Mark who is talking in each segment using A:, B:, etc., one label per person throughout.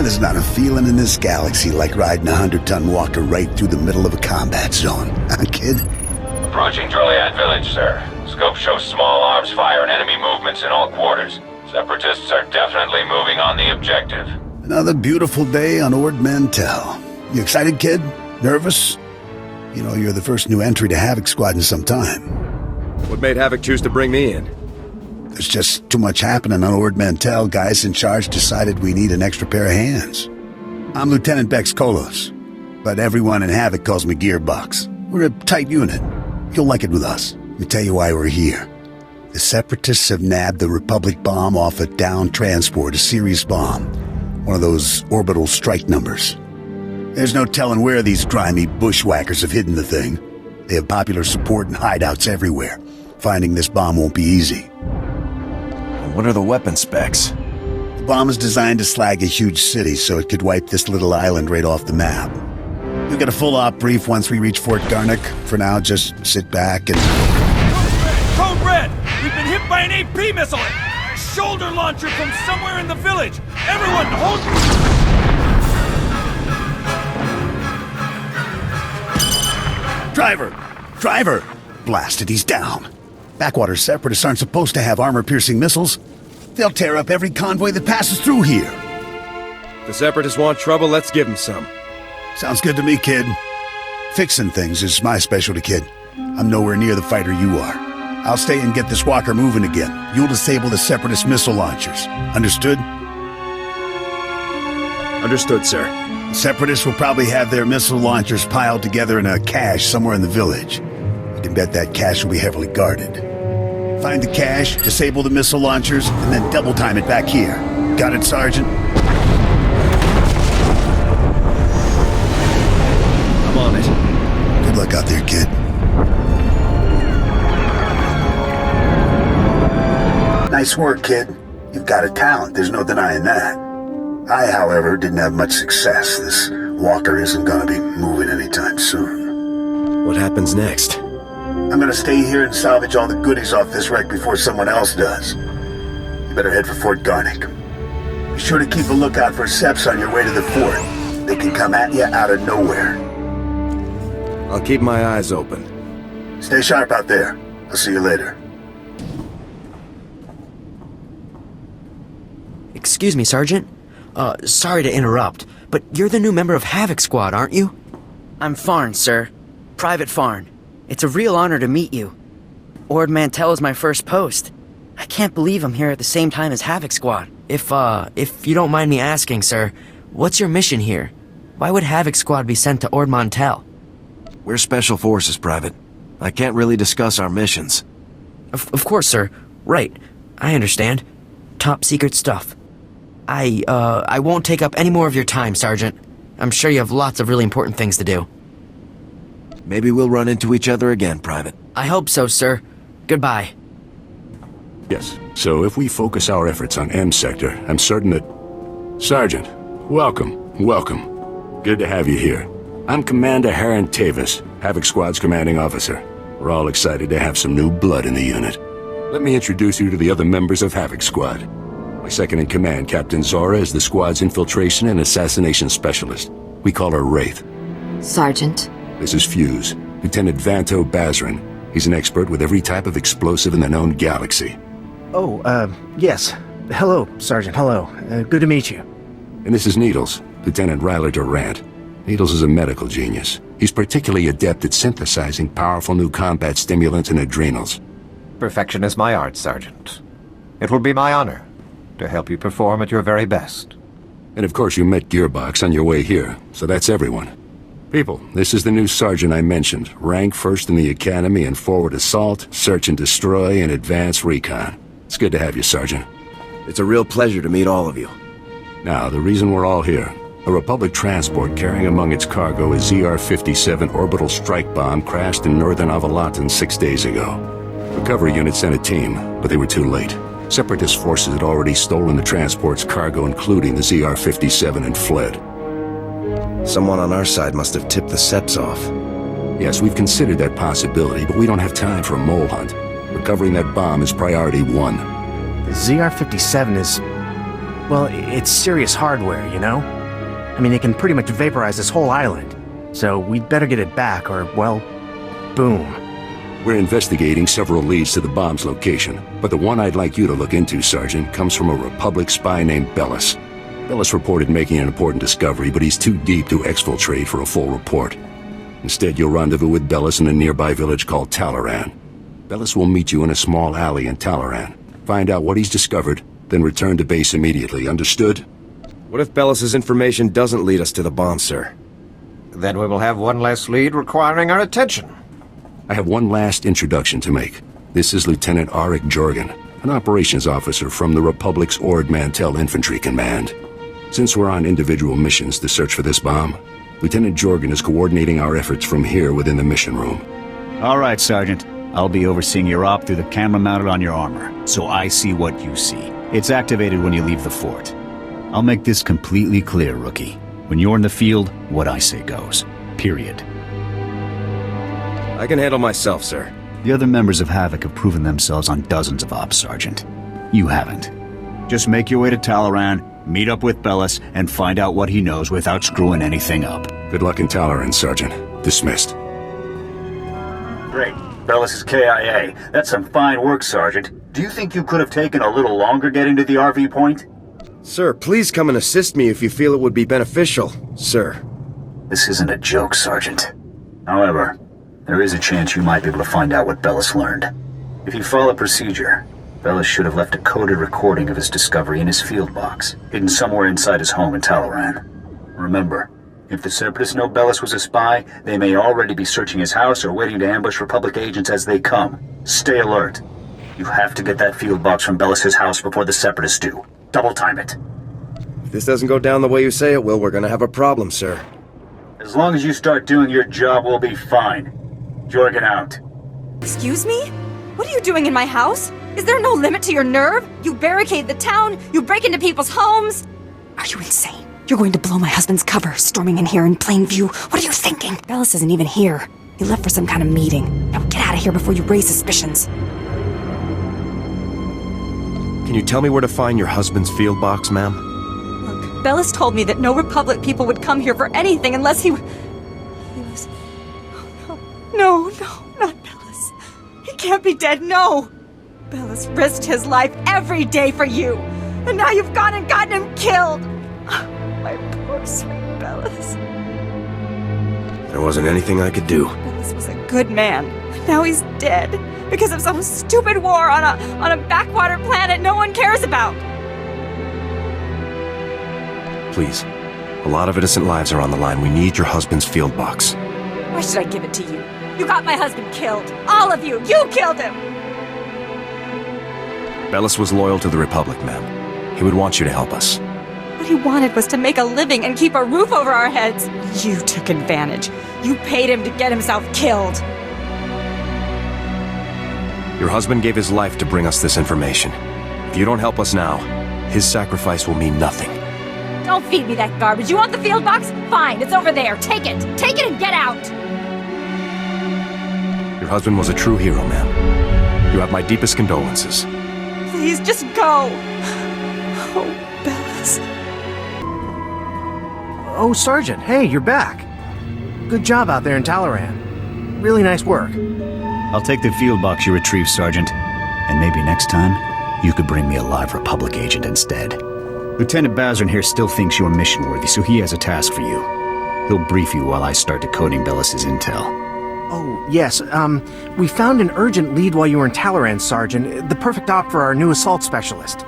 A: There's not a feeling in this galaxy like riding a 100-ton walker right through the middle of a combat zone. Huh, kid?
B: Approaching Druliad village, sir. Scope shows small arms fire and enemy movements in all quarters. Separatists are definitely moving on the objective.
A: Another beautiful day on Ord Mantell. You excited, kid? Nervous? You know, you're the first new entry to Havoc Squad in some time.
C: What made Havoc choose to bring me in?
A: There's just too much happening on Ord Mantell. Guys in charge decided we need an extra pair of hands. I'm Lieutenant Bex Kolos, but everyone in Havoc calls me Gearbox. We're a tight unit. You'll like it with us. Let me tell you why we're here. The Separatists have nabbed the Republic bomb off a downed transport, a Series bomb. One of those orbital strike numbers. There's no telling where these grimy bushwhackers have hidden the thing. They have popular support and hideouts everywhere. Finding this bomb won't be easy.
C: What are the weapon specs?
A: The bomb is designed to slag a huge city, so it could wipe this little island right off the map. We'll get a full op brief once we reach Fort Garnick. For now, just sit back and...
D: Code Red! We've been hit by an AP missile! A shoulder launcher from somewhere in the village! Everyone, hold...
A: Driver! Blasted, he's down. Backwater Separatists aren't supposed to have armor-piercing missiles. They'll tear up every convoy that passes through here.
C: If the Separatists want trouble, let's give them some.
A: Sounds good to me, kid. Fixing things is my specialty, kid. I'm nowhere near the fighter you are. I'll stay and get this walker moving again. You'll disable the Separatist missile launchers. Understood?
C: Understood, sir.
A: Separatists will probably have their missile launchers piled together in a cache somewhere in the village. You can bet that cache will be heavily guarded. Find the cache, disable the missile launchers, and then double time it back here. Got it, Sergeant?
C: I'm on it.
A: Good luck out there, kid. Nice work, kid. You've got a talent, there's no denying that. I, however, didn't have much success. This walker isn't gonna be moving anytime soon.
C: What happens next?
A: I'm gonna stay here and salvage all the goodies off this wreck before someone else does. You better head for Fort Garnick. Be sure to keep a lookout for Seps on your way to the fort. They can come at you out of nowhere.
C: I'll keep my eyes open.
A: Stay sharp out there. I'll see you later.
E: Excuse me, Sergeant. Sorry to interrupt, but you're the new member of Havoc Squad, aren't you?
F: I'm Farn, sir. Private Farn. It's a real honor to meet you. Ord Mantell is my first post. I can't believe I'm here at the same time as Havoc Squad.
E: If you don't mind me asking, sir, what's your mission here? Why would Havoc Squad be sent to Ord Mantell?
C: We're Special Forces, Private. I can't really discuss our missions.
E: Of course, sir. Right. I understand. Top secret stuff. I won't take up any more of your time, Sergeant. I'm sure you have lots of really important things to do.
C: Maybe we'll run into each other again, Private.
E: I hope so, sir. Goodbye.
G: Yes, so if we focus our efforts on M Sector, I'm certain that... Sergeant, welcome. Good to have you here. I'm Commander Haran Tavis, Havoc Squad's commanding officer. We're all excited to have some new blood in the unit. Let me introduce you to the other members of Havoc Squad. My second-in-command, Captain Zora, is the squad's infiltration and assassination specialist. We call her Wraith.
H: Sergeant.
G: This is Fuse, Lieutenant Vanto Bazrin. He's an expert with every type of explosive in the known galaxy.
I: Oh, yes. Hello, Sergeant, hello. Good to meet you.
G: And this is Needles, Lieutenant Ryler Durant. Needles is a medical genius. He's particularly adept at synthesizing powerful new combat stimulants and adrenals.
J: Perfection is my art, Sergeant. It will be my honor to help you perform at your very best.
G: And of course you met Gearbox on your way here, so that's everyone. People, this is the new sergeant I mentioned. Rank first in the academy in forward assault, search and destroy, and advanced recon. It's good to have you, Sergeant.
C: It's a real pleasure to meet all of you.
G: Now, the reason we're all here. A Republic transport carrying among its cargo a ZR-57 orbital strike bomb crashed in northern Av'ton 6 days ago. Recovery unit sent a team, but they were too late. Separatist forces had already stolen the transport's cargo, including the ZR-57, and fled.
C: Someone on our side must have tipped the Seps off.
G: Yes, we've considered that possibility, but we don't have time for a mole hunt. Recovering that bomb is priority one.
I: The ZR-57 is... Well, it's serious hardware, you know? I mean, it can pretty much vaporize this whole island. So we'd better get it back, or, well, boom.
G: We're investigating several leads to the bomb's location, but the one I'd like you to look into, Sergeant, comes from a Republic spy named Bellis. Bellis reported making an important discovery, but he's too deep to exfiltrate for a full report. Instead, you'll rendezvous with Bellis in a nearby village called Talaran. Bellis will meet you in a small alley in Talaran. Find out what he's discovered, then return to base immediately, understood?
C: What if Bellis's information doesn't lead us to the bomb, sir?
J: Then we will have one less lead requiring our attention.
G: I have one last introduction to make. This is Lieutenant Arik Jorgen, an operations officer from the Republic's Ord Mantell Infantry Command. Since we're on individual missions to search for this bomb, Lieutenant Jorgen is coordinating our efforts from here within the mission room.
H: All right, Sergeant. I'll be overseeing your op through the camera mounted on your armor, so I see what you see. It's activated when you leave the fort. I'll make this completely clear, Rookie. When you're in the field, what I say goes. Period.
C: I can handle myself, sir.
H: The other members of Havoc have proven themselves on dozens of ops, Sergeant. You haven't. Just make your way to Talaran, meet up with Bellis, and find out what he knows without screwing anything up.
G: Good luck in Talaran, Sergeant. Dismissed.
H: Great. Bellis is KIA. That's some fine work, Sergeant. Do you think you could have taken a little longer getting to the RV point?
C: Sir, please come and assist me if you feel it would be beneficial, sir.
H: This isn't a joke, Sergeant. However, there is a chance you might be able to find out what Bellis learned. If you follow procedure, Bellis should have left a coded recording of his discovery in his field box, hidden somewhere inside his home in Talaran. Remember, if the Separatists know Bellis was a spy, they may already be searching his house or waiting to ambush Republic agents as they come. Stay alert. You have to get that field box from Bellis' house before the Separatists do. Double time it.
C: If this doesn't go down the way you say it will, we're gonna have a problem, sir.
H: As long as you start doing your job, we'll be fine. Jorgen out.
K: Excuse me? What are you doing in my house? Is there no limit to your nerve? You barricade the town, you break into people's homes. Are you insane? You're going to blow my husband's cover, storming in here in plain view. What are you thinking? Bellis isn't even here. He left for some kind of meeting. Now get out of here before you raise suspicions.
C: Can you tell me where to find your husband's field box, ma'am?
K: Look, Bellis told me that no Republic people would come here for anything unless he was... Oh, no, not Bellis. He can't be dead, no! Bellis risked his life every day for you, and now you've gone and gotten him killed! My poor sweet Bellis.
C: There wasn't anything I could do.
K: Bellis was a good man. Now he's dead because of some stupid war on a backwater planet no one cares about.
C: Please. A lot of innocent lives are on the line. We need your husband's field box.
K: Why should I give it to you? You got my husband killed. All of you. You killed him.
C: Bellis was loyal to the Republic, ma'am. He would want you to help us.
K: What he wanted was to make a living and keep a roof over our heads. You took advantage. You paid him to get himself killed.
C: Your husband gave his life to bring us this information. If you don't help us now, his sacrifice will mean nothing.
K: Don't feed me that garbage. You want the field box? Fine, it's over there. Take it. Take it and get out.
C: Your husband was a true hero, ma'am. You have my deepest condolences.
K: Please, just go. Oh, Bellis.
I: Oh, Sergeant, hey, you're back. Good job out there in Talaran. Really nice work.
H: I'll take the field box you retrieved, Sergeant. And maybe next time, you could bring me a live Republic agent instead. Lieutenant Bazrin here still thinks you're mission-worthy, so he has a task for you. He'll brief you while I start decoding Bellis' intel.
I: Oh, yes, we found an urgent lead while you were in Talaran, Sergeant. The perfect op for our new assault specialist.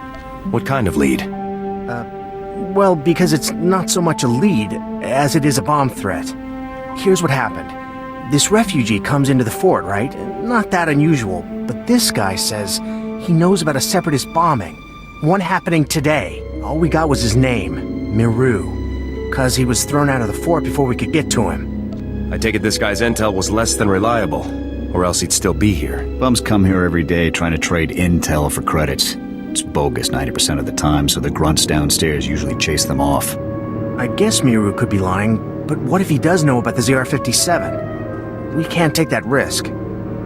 C: What kind of lead?
I: Well, because it's not so much a lead as it is a bomb threat. Here's what happened. This refugee comes into the fort, right? Not that unusual, but this guy says he knows about a separatist bombing. One happening today. All we got was his name, Miru, 'cause he was thrown out of the fort before we could get to him.
C: I take it this guy's intel was less than reliable, or else he'd still be here.
H: Bums come here every day trying to trade intel for credits. It's bogus 90% of the time, so the grunts downstairs usually chase them off.
I: I guess Miru could be lying, but what if he does know about the ZR-57? We can't take that risk.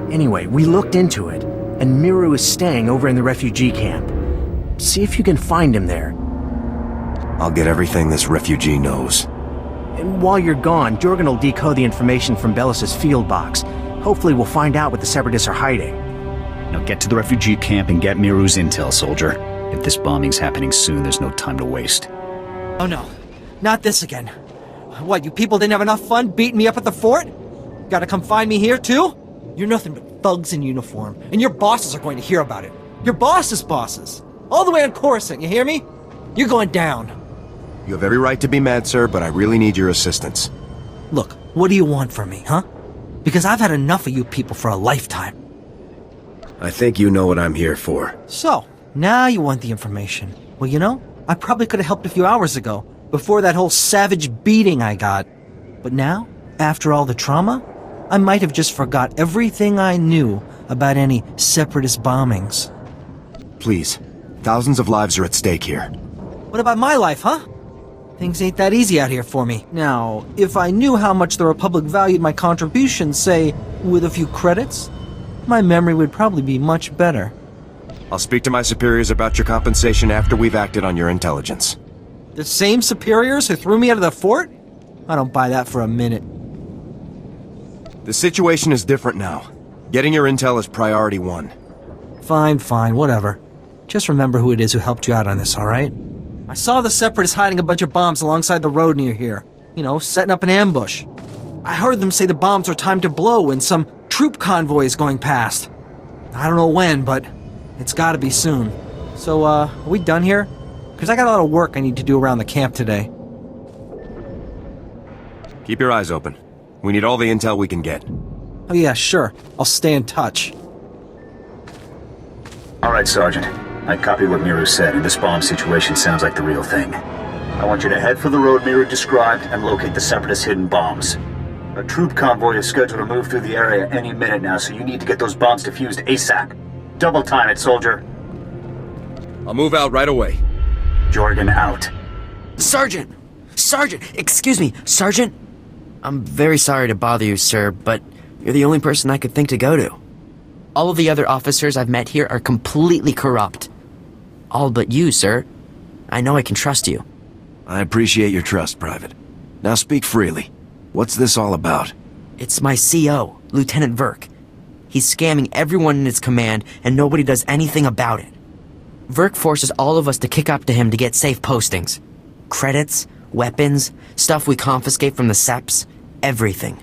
I: Anyway, we looked into it, and Miru is staying over in the refugee camp. See if you can find him there.
C: I'll get everything this refugee knows.
I: And while you're gone, Jorgen will decode the information from Bellis's field box. Hopefully we'll find out what the Separatists are hiding.
H: Now get to the refugee camp and get Miru's intel, soldier. If this bombing's happening soon, there's no time to waste.
L: Oh no, not this again. What, you people didn't have enough fun beating me up at the fort? Gotta come find me here too? You're nothing but thugs in uniform, and your bosses are going to hear about it. Your boss's bosses. All the way on Coruscant, you hear me? You're going down.
C: You have every right to be mad, sir, but I really need your assistance.
L: Look, what do you want from me, huh? Because I've had enough of you people for a lifetime.
C: I think you know what I'm here for.
L: So, now you want the information. Well, you know, I probably could have helped a few hours ago, before that whole savage beating I got. But now, after all the trauma, I might have just forgot everything I knew about any separatist bombings.
C: Please, thousands of lives are at stake here.
L: What about my life, huh? Things ain't that easy out here for me. Now, if I knew how much the Republic valued my contributions, say, with a few credits, my memory would probably be much better.
C: I'll speak to my superiors about your compensation after we've acted on your intelligence.
L: The same superiors who threw me out of the fort? I don't buy that for a minute.
C: The situation is different now. Getting your intel is priority one.
L: Fine, whatever. Just remember who it is who helped you out on this, alright? I saw the Separatists hiding a bunch of bombs alongside the road near here. You know, setting up an ambush. I heard them say the bombs were timed to blow when some troop convoy is going past. I don't know when, but it's gotta be soon. So, are we done here? Because I got a lot of work I need to do around the camp today.
C: Keep your eyes open. We need all the intel we can get.
L: Oh yeah, sure. I'll stay in touch.
H: Alright, Sergeant. I copied what Miru said, and this bomb situation sounds like the real thing. I want you to head for the road Miru described and locate the Separatist hidden bombs. A troop convoy is scheduled to move through the area any minute now, so you need to get those bombs defused ASAP. Double time it, soldier.
C: I'll move out right away.
H: Jorgen out.
E: Sergeant! Excuse me, Sergeant? I'm very sorry to bother you, sir, but you're the only person I could think to go to. All of the other officers I've met here are completely corrupt. All but you, sir. I know I can trust you.
C: I appreciate your trust, Private. Now speak freely. What's this all about?
E: It's my CO, Lieutenant Verk. He's scamming everyone in his command, and nobody does anything about it. Verk forces all of us to kick up to him to get safe postings. Credits, weapons, stuff we confiscate from the Seps, everything.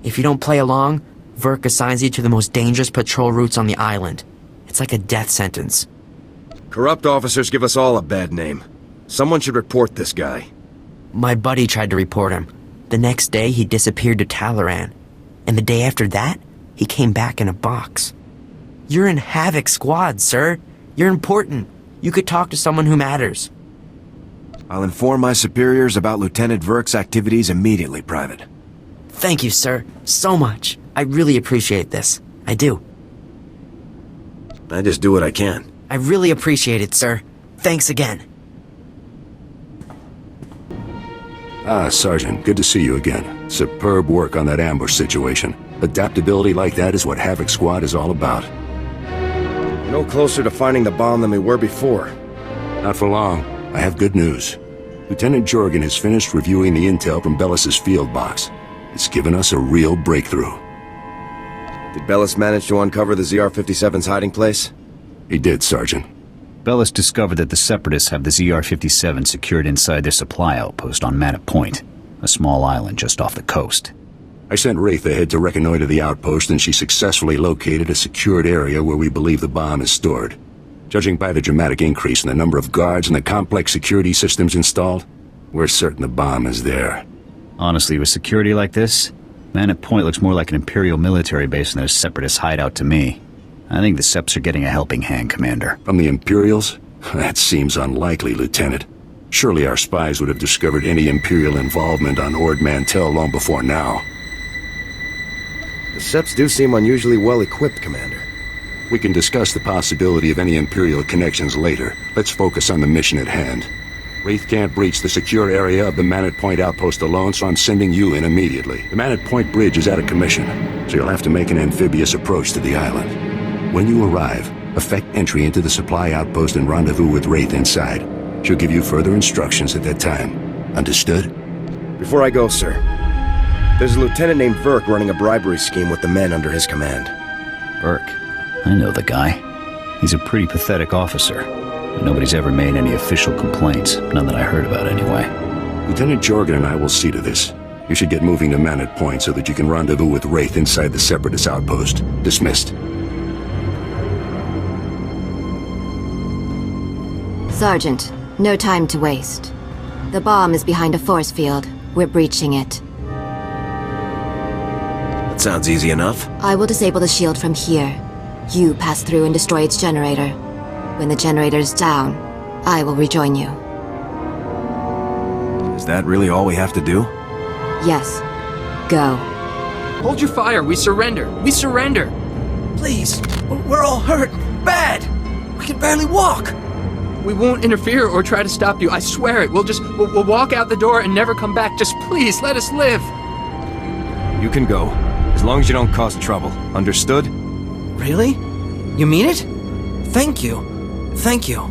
E: If you don't play along, Verk assigns you to the most dangerous patrol routes on the island. It's like a death sentence.
C: Corrupt officers give us all a bad name. Someone should report this guy.
E: My buddy tried to report him. The next day, he disappeared to Talaran. And the day after that, he came back in a box. You're in Havoc squad, sir. You're important. You could talk to someone who matters.
C: I'll inform my superiors about Lieutenant Verk's activities immediately, Private.
E: Thank you, sir. So much. I really appreciate this. I do.
C: I just do what I can.
E: I really appreciate it, sir. Thanks again.
G: Ah, Sergeant, good to see you again. Superb work on that ambush situation. Adaptability like that is what Havoc Squad is all about.
C: We're no closer to finding the bomb than we were before.
G: Not for long. I have good news. Lieutenant Jorgen has finished reviewing the intel from Bellis's field box. It's given us a real breakthrough.
C: Did Bellis manage to uncover the ZR-57's hiding place?
G: He did, Sergeant.
H: Bellis discovered that the Separatists have the ZR-57 secured inside their supply outpost on Mana Point, a small island just off the coast.
G: I sent Wraith ahead to reconnoiter the outpost, and she successfully located a secured area where we believe the bomb is stored. Judging by the dramatic increase in the number of guards and the complex security systems installed, we're certain the bomb is there.
H: Honestly, with security like this, Mana Point looks more like an Imperial military base than a Separatist hideout to me. I think the Seps are getting a helping hand, Commander.
G: From the Imperials? That seems unlikely, Lieutenant. Surely our spies would have discovered any Imperial involvement on Ord Mantell long before now.
C: The Seps do seem unusually well-equipped, Commander.
G: We can discuss the possibility of any Imperial connections later. Let's focus on the mission at hand. Wraith can't breach the secure area of the Manat Point outpost alone, so I'm sending you in immediately. The Manat Point bridge is out of commission, so you'll have to make an amphibious approach to the island. When you arrive, effect entry into the supply outpost and rendezvous with Wraith inside. She'll give you further instructions at that time. Understood?
C: Before I go, sir, there's a lieutenant named Verk running a bribery scheme with the men under his command.
H: Verk? I know the guy. He's a pretty pathetic officer. Nobody's ever made any official complaints. None that I heard about, anyway.
G: Lieutenant Jorgen and I will see to this. You should get moving to Manor Point so that you can rendezvous with Wraith inside the Separatist outpost. Dismissed.
M: Sergeant, no time to waste. The bomb is behind a force field. We're breaching it.
C: That sounds easy enough.
M: I will disable the shield from here. You pass through and destroy its generator. When the generator's down, I will rejoin you.
C: Is that really all we have to do?
M: Yes. Go.
N: Hold your fire. We surrender. We surrender.
L: Please. We're all hurt. Bad. We can barely walk.
N: We won't interfere or try to stop you. I swear it. We'll walk out the door and never come back. Just please, let us live.
C: You can go, as long as you don't cause trouble. Understood?
L: Really? You mean it? Thank you. Thank you.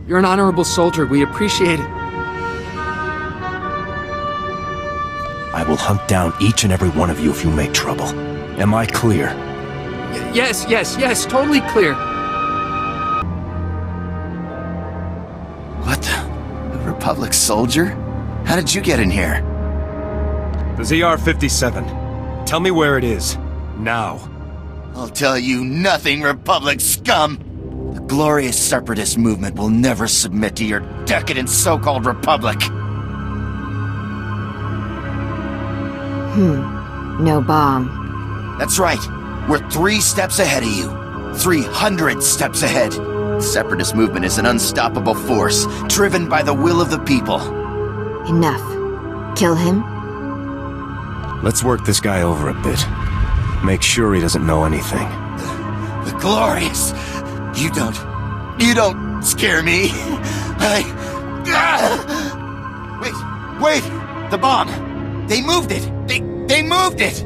N: You're an honorable soldier. We appreciate it.
C: I will hunt down each and every one of you if you make trouble. Am I clear?
N: Yes. Totally clear.
O: What the? A Republic soldier? How did you get in here?
C: The ZR-57. Tell me where it is. Now.
O: I'll tell you nothing, Republic scum! The glorious Separatist movement will never submit to your decadent so-called Republic.
M: No bomb.
O: That's right. We're 3 steps ahead of you. 300 steps ahead. The Separatist movement is an unstoppable force, driven by the will of the people.
M: Enough. Kill him?
C: Let's work this guy over a bit. Make sure he doesn't know anything.
O: The glorious! You don't scare me. Wait! The bomb! They moved it! They moved it!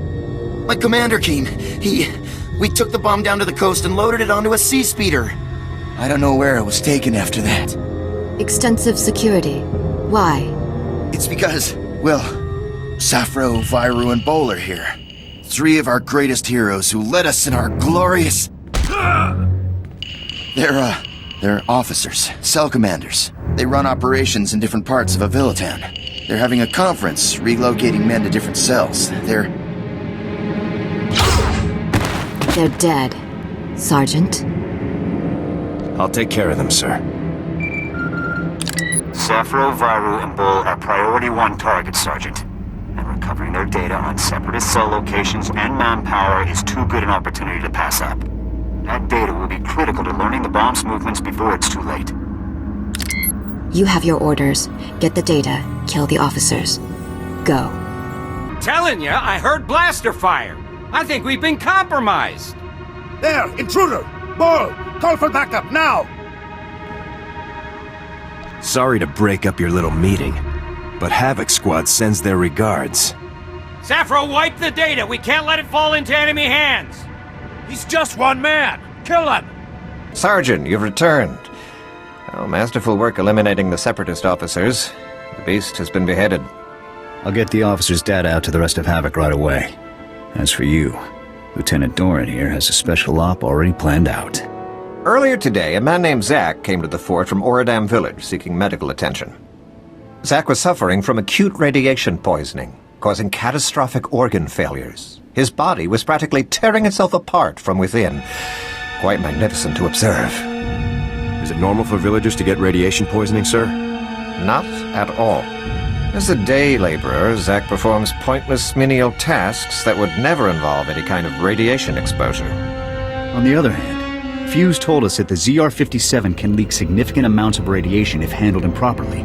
O: My commander came. We took the bomb down to the coast and loaded it onto a sea speeder. I don't know where it was taken after that.
M: Extensive security. Why?
O: It's because, well, Safro, Viru, and Bol are here. 3 of our greatest heroes who led us in our glorious... They're officers, cell commanders. They run operations in different parts of Av'ton. They're having a conference, relocating men to different cells. They're
M: dead, Sergeant.
C: I'll take care of them, sir.
P: Safro, Viru, and Bol are priority 1 targets, Sergeant. And recovering their data on Separatist cell locations and manpower is too good an opportunity to pass up. That data will be critical to learning the bomb's movements before it's too late.
M: You have your orders. Get the data, kill the officers. Go.
Q: Telling ya, I heard blaster fire. I think we've been compromised.
R: There, intruder! Bol, call for backup, now!
C: Sorry to break up your little meeting, but Havoc Squad sends their regards.
Q: Safro, wipe the data. We can't let it fall into enemy hands. He's just one man. Kill him!
J: Sergeant, you've returned. Oh, masterful work eliminating the Separatist officers. The beast has been beheaded.
H: I'll get the officers' data out to the rest of Havoc right away. As for you, Lieutenant Doran here has a special op already planned out.
J: Earlier today, a man named Zack came to the fort from Oradam village seeking medical attention. Zack was suffering from acute radiation poisoning, causing catastrophic organ failures. His body was practically tearing itself apart from within. Quite magnificent to observe.
C: Is it normal for villagers to get radiation poisoning, sir?
J: Not at all. As a day laborer, Zack performs pointless menial tasks that would never involve any kind of radiation exposure.
H: On the other hand, Fuse told us that the ZR-57 can leak significant amounts of radiation if handled improperly.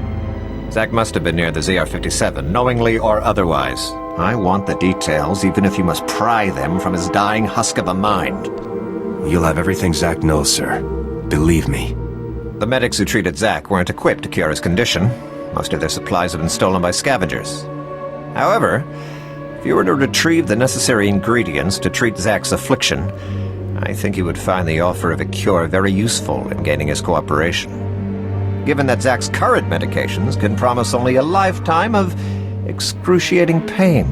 J: Zack must have been near the ZR-57, knowingly or otherwise. I want the details, even if you must pry them from his dying husk of a mind.
C: You'll have everything Zack knows, sir. Believe me.
J: The medics who treated Zack weren't equipped to cure his condition. Most of their supplies have been stolen by scavengers. However, if you were to retrieve the necessary ingredients to treat Zack's affliction, I think you would find the offer of a cure very useful in gaining his cooperation. given that Zach's current medications can promise only a lifetime of excruciating pain.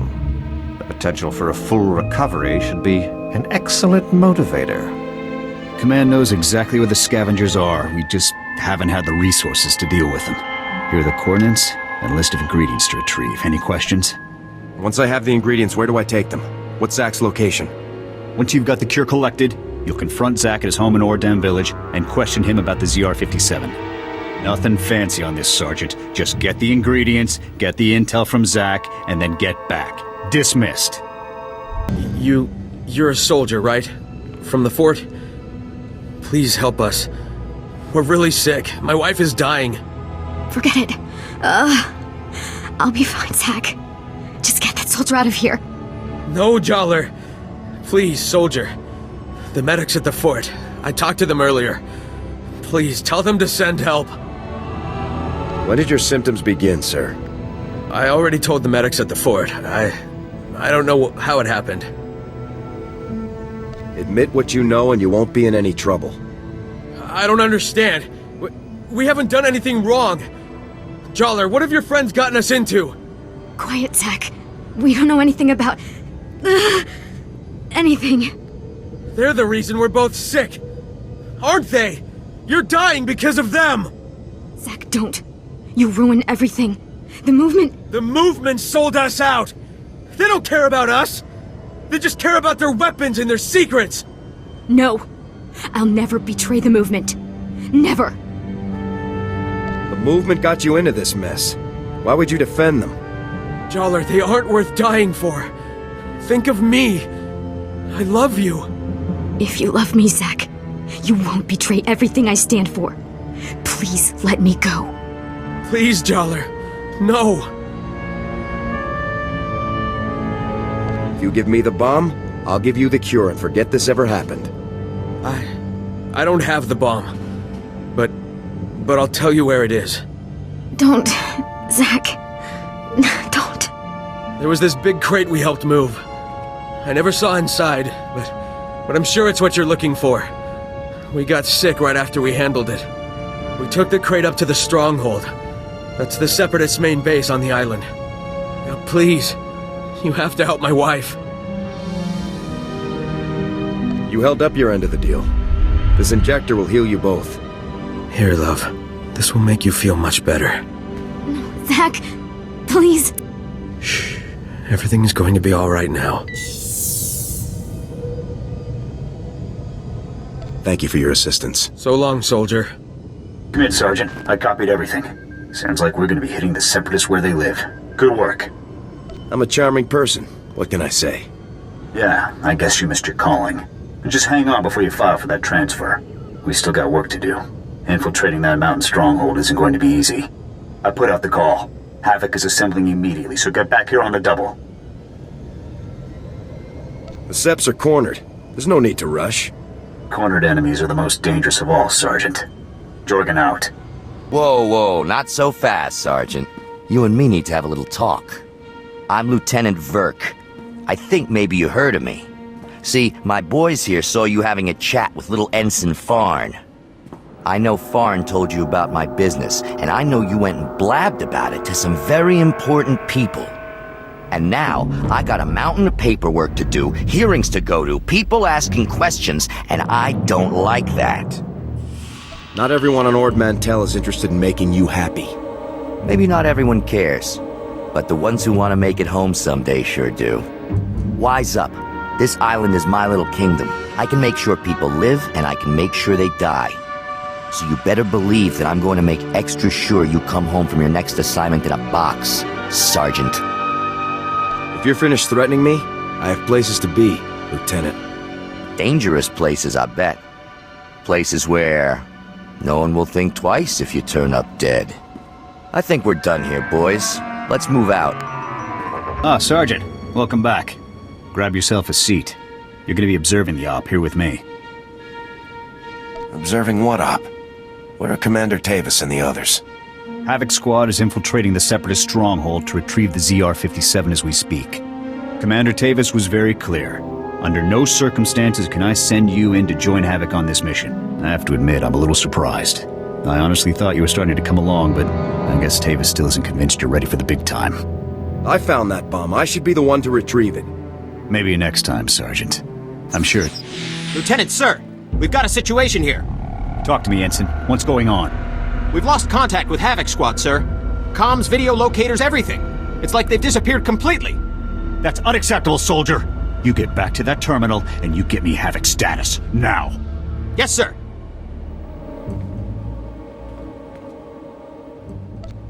J: The potential for a full recovery should be an excellent motivator.
H: Command knows exactly where the scavengers are. We just haven't had the resources to deal with them. Here are the coordinates and a list of ingredients to retrieve. Any questions?
C: Once I have the ingredients, where do I take them? What's Zach's location?
H: Once you've got the cure collected, you'll confront Zach at his home in Ord Village and question him about the ZR-57. Nothing fancy on this, Sergeant. Just get the ingredients, get the intel from Zach, and then get back. Dismissed.
S: You're a soldier, right? From the fort? Please help us. We're really sick. My wife is dying.
K: Forget it. I'll be fine, Zach. Just get that soldier out of here.
S: No, Jollar. Please, soldier. The medics at the fort. I talked to them earlier. Please, tell them to send help.
C: When did your symptoms begin, sir?
S: I already told the medics at the fort. I don't know how it happened.
C: Admit what you know and you won't be in any trouble.
S: I don't understand. We haven't done anything wrong. Jollar, what have your friends gotten us into?
K: Quiet, Zach. We don't know anything about... anything.
S: They're the reason we're both sick. Aren't they? You're dying because of them!
K: Zach, don't. You ruin everything. The movement...
S: The movement sold us out! They don't care about us! They just care about their weapons and their secrets!
K: No. I'll never betray the movement. Never.
C: The movement got you into this mess. Why would you defend them?
S: Jollar, they aren't worth dying for. Think of me. I love you.
K: If you love me, Zach, you won't betray everything I stand for. Please let me go.
S: Please, Jollar. No.
C: If you give me the bomb, I'll give you the cure and forget this ever happened.
S: I don't have the bomb. But I'll tell you where it is.
K: Don't, Zach. Don't.
S: There was this big crate we helped move. I never saw inside, but I'm sure it's what you're looking for. We got sick right after we handled it. We took the crate up to the stronghold. That's the Separatists' main base on the island. Now please, you have to help my wife.
C: You held up your end of the deal. This injector will heal you both.
S: Here, love. This will make you feel much better.
K: Zach, please.
S: Shh. Everything's going to be all right now.
C: Thank you for your assistance.
S: So long, soldier.
H: Come in, Sergeant. I copied everything. Sounds like we're gonna be hitting the Separatists where they live. Good work.
C: I'm a charming person. What can I say?
H: Yeah, I guess you missed your calling. Just hang on before you file for that transfer. We still got work to do. Infiltrating that mountain stronghold isn't going to be easy. I put out the call. Havoc is assembling immediately, so get back here on the double.
C: The Seps are cornered. There's no need to rush.
H: Cornered enemies are the most dangerous of all, Sergeant. Jorgen out.
T: Whoa, not so fast, Sergeant. You and me need to have a little talk. I'm Lieutenant Verk. I think maybe you heard of me. See, my boys here saw you having a chat with little Ensign Farn. I know Farn told you about my business, and I know you went and blabbed about it to some very important people. And now, I got a mountain of paperwork to do, hearings to go to, people asking questions, and I don't like that.
C: Not everyone on Ord Mantell is interested in making you happy.
T: Maybe not everyone cares, but the ones who want to make it home someday sure do. Wise up. This island is my little kingdom. I can make sure people live, and I can make sure they die. So you better believe that I'm going to make extra sure you come home from your next assignment in a box, Sergeant.
C: If you're finished threatening me, I have places to be, Lieutenant.
T: Dangerous places, I bet. Places where no one will think twice if you turn up dead. I think we're done here, boys. Let's move out.
H: Ah, Sergeant. Welcome back. Grab yourself a seat. You're gonna be observing the op here with me.
C: Observing what op? Where are Commander Tavis and the others?
H: Havoc Squad is infiltrating the Separatist stronghold to retrieve the ZR-57 as we speak. Commander Tavis was very clear. Under no circumstances can I send you in to join Havoc on this mission. I have to admit, I'm a little surprised. I honestly thought you were starting to come along, but I guess Tavis still isn't convinced you're ready for the big time.
U: I found that bomb. I should be the one to retrieve it.
H: Maybe next time, Sergeant. I'm sure...
V: Lieutenant, sir! We've got a situation here.
H: Talk to me, Ensign. What's going on?
V: We've lost contact with Havoc Squad, sir. Comms, video locators, everything. It's like they've disappeared completely.
H: That's unacceptable, soldier! You get back to that terminal, and you get me Havoc status, now!
V: Yes, sir!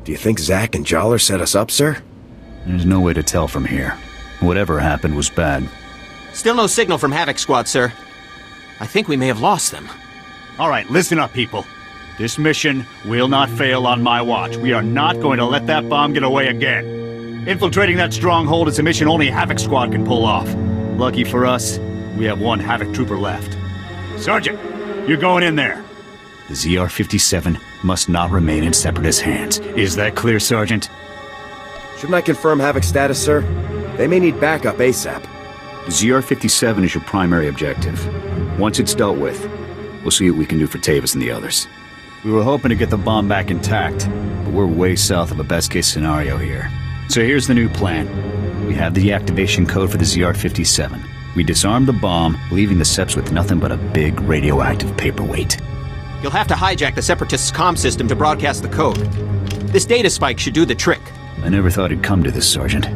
U: Do you think Zack and Joller set us up, sir?
H: There's no way to tell from here. Whatever happened was bad.
V: Still no signal from Havoc Squad, sir. I think we may have lost them.
H: All right, listen up, people. This mission will not fail on my watch. We are not going to let that bomb get away again. Infiltrating that stronghold is a mission only Havoc Squad can pull off. Lucky for us, we have one Havoc trooper left. Sergeant, you're going in there. The ZR-57 must not remain in Separatist hands. Is that clear, Sergeant?
U: Shouldn't I confirm Havoc status, sir? They may need backup ASAP.
H: The ZR-57 is your primary objective. Once it's dealt with, we'll see what we can do for Tavis and the others. We were hoping to get the bomb back intact, but we're way south of a best-case scenario here. So here's the new plan. We have the deactivation code for the ZR-57. We disarm the bomb, leaving the Seps with nothing but a big radioactive paperweight.
V: You'll have to hijack the Separatists' comm system to broadcast the code. This data spike should do the trick.
H: I never thought it'd come to this, Sergeant.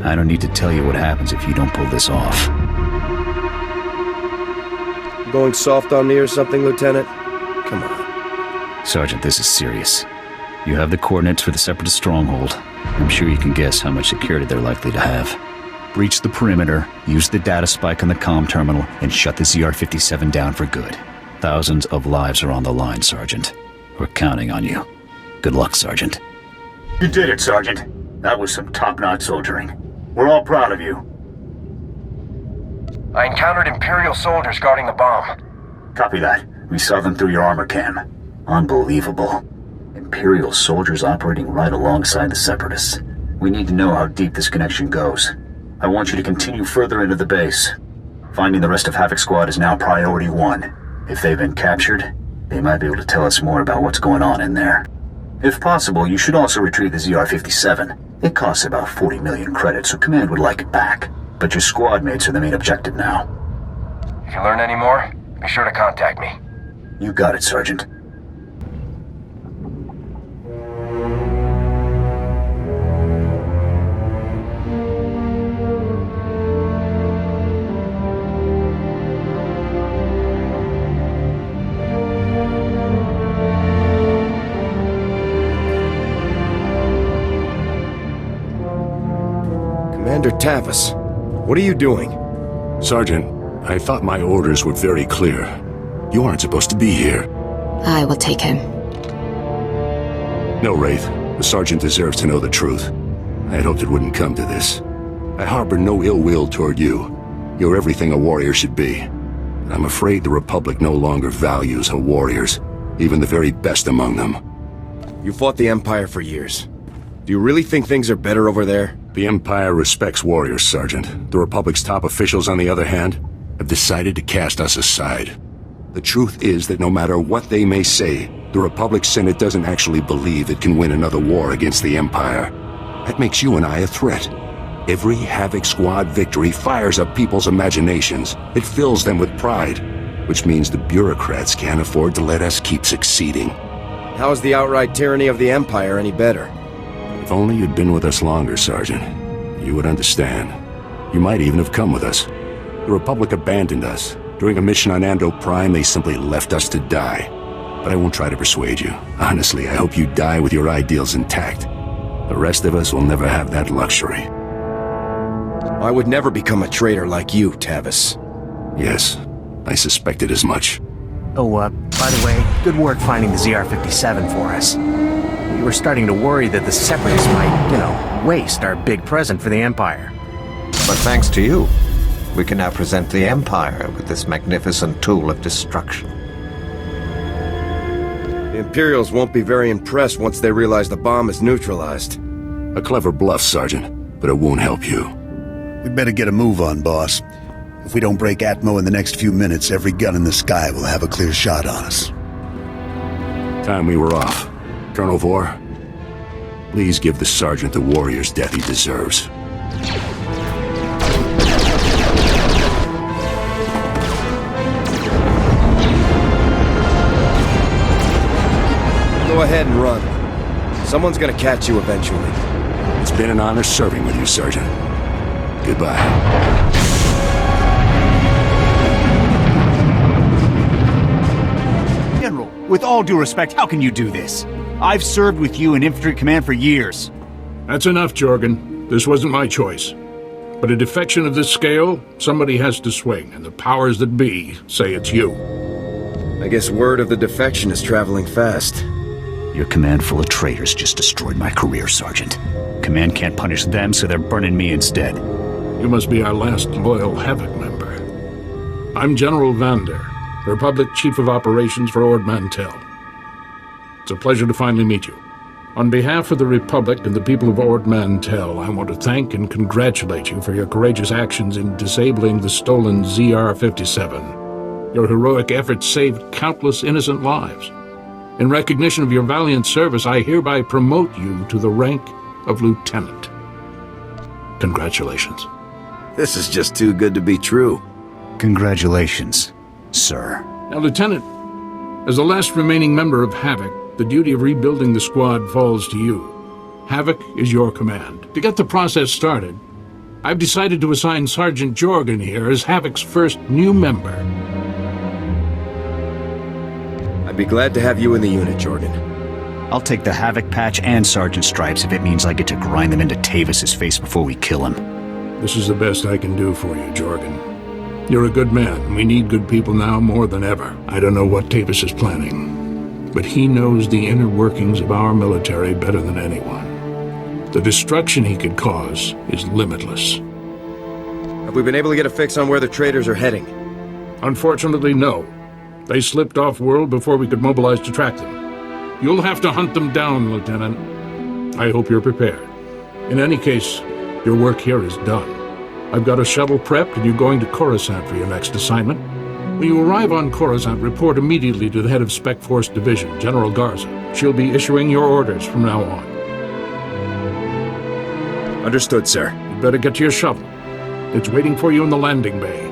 H: I don't need to tell you what happens if you don't pull this off.
U: Going soft on me or something, Lieutenant? Come on.
H: Sergeant, this is serious. You have the coordinates for the Separatist stronghold. I'm sure you can guess how much security they're likely to have. Breach the perimeter, use the data spike on the comm terminal, and shut the ZR-57 down for good. Thousands of lives are on the line, Sergeant. We're counting on you. Good luck, Sergeant. You did it, Sergeant. That was some top-notch soldiering. We're all proud of you.
W: I encountered Imperial soldiers guarding the bomb.
H: Copy that. We saw them through your armor cam. Unbelievable. Imperial soldiers operating right alongside the Separatists. We need to know how deep this connection goes. I want you to continue further into the base. Finding the rest of Havoc Squad is now priority 1. If they've been captured, they might be able to tell us more about what's going on in there. If possible, you should also retrieve the ZR-57. It costs about 40 million credits, so Command would like it back. But your squad mates are the main objective now.
W: If you learn any more, be sure to contact me.
H: You got it, Sergeant.
U: Commander Tavis, what are you doing?
G: Sergeant, I thought my orders were very clear. You aren't supposed to be here.
M: I will take him.
G: No, Wraith. The Sergeant deserves to know the truth. I had hoped it wouldn't come to this. I harbor no ill will toward you. You're everything a warrior should be. I'm afraid the Republic no longer values her warriors, even the very best among them.
U: You fought the Empire for years. Do you really think things are better over there?
G: The Empire respects warriors, Sergeant. The Republic's top officials, on the other hand, have decided to cast us aside. The truth is that no matter what they may say, the Republic Senate doesn't actually believe it can win another war against the Empire. That makes you and I a threat. Every Havoc Squad victory fires up people's imaginations. It fills them with pride, which means the bureaucrats can't afford to let us keep succeeding.
U: How is the outright tyranny of the Empire any better?
G: If only you'd been with us longer, Sergeant. You would understand. You might even have come with us. The Republic abandoned us. During a mission on Ando Prime, they simply left us to die. But I won't try to persuade you. Honestly, I hope you die with your ideals intact. The rest of us will never have that luxury.
U: I would never become a traitor like you, Tavis.
G: Yes, I suspected as much.
I: Oh, by the way, good work finding the ZR-57 for us. We were starting to worry that the Separatists might, waste our big present for the Empire.
J: But thanks to you, we can now present the Empire with this magnificent tool of destruction.
U: The Imperials won't be very impressed once they realize the bomb is neutralized.
G: A clever bluff, Sergeant, but it won't help you.
A: We'd better get a move on, boss. If we don't break Atmo in the next few minutes, every gun in the sky will have a clear shot on us.
G: Time we were off. Colonel Vor, please give the Sergeant the warrior's death he deserves.
U: Go ahead and run. Someone's gonna catch you eventually.
G: It's been an honor serving with you, Sergeant. Goodbye.
B: General, with all due respect, how can you do this? I've served with you in infantry command for years.
R: That's enough, Jorgen. This wasn't my choice. But a defection of this scale, somebody has to swing, and the powers that be say it's you.
U: I guess word of the defection is traveling fast.
B: Your command full of traitors just destroyed my career, Sergeant. Command can't punish them, so they're burning me instead.
R: You must be our last loyal Havoc member. I'm General Vander, Republic Chief of Operations for Ord Mantell. It's a pleasure to finally meet you. On behalf of the Republic and the people of Ord Mantell, I want to thank and congratulate you for your courageous actions in disabling the stolen ZR-57. Your heroic efforts saved countless innocent lives. In recognition of your valiant service, I hereby promote you to the rank of Lieutenant. Congratulations.
U: This is just too good to be true.
B: Congratulations, sir.
R: Now, Lieutenant, as the last remaining member of Havoc, the duty of rebuilding the squad falls to you. Havoc is your command. To get the process started, I've decided to assign Sergeant Jorgen here as Havoc's first new member.
U: I'd be glad to have you in the unit, Jorgen.
B: I'll take the Havoc patch and Sergeant Stripes if it means I get to grind them into Tavis's face before we kill him.
R: This is the best I can do for you, Jorgen. You're a good man. We need good people now more than ever. I don't know what Tavis is planning, but he knows the inner workings of our military better than anyone. The destruction he could cause is limitless.
U: Have we been able to get a fix on where the traitors are heading?
R: Unfortunately, no. They slipped off-world before we could mobilize to track them. You'll have to hunt them down, Lieutenant. I hope you're prepared. In any case, your work here is done. I've got a shuttle prepped and you're going to Coruscant for your next assignment. When you arrive on Coruscant, report immediately to the head of Spec Force Division, General Garza. She'll be issuing your orders from now on.
U: Understood, sir.
R: You better get to your shuttle. It's waiting for you in the landing bay.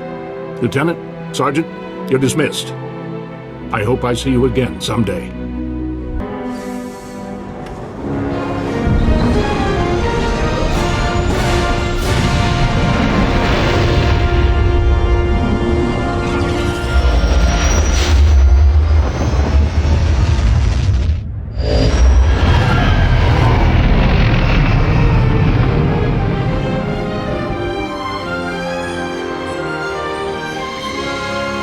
R: Lieutenant, Sergeant, you're dismissed. I hope I see you again someday.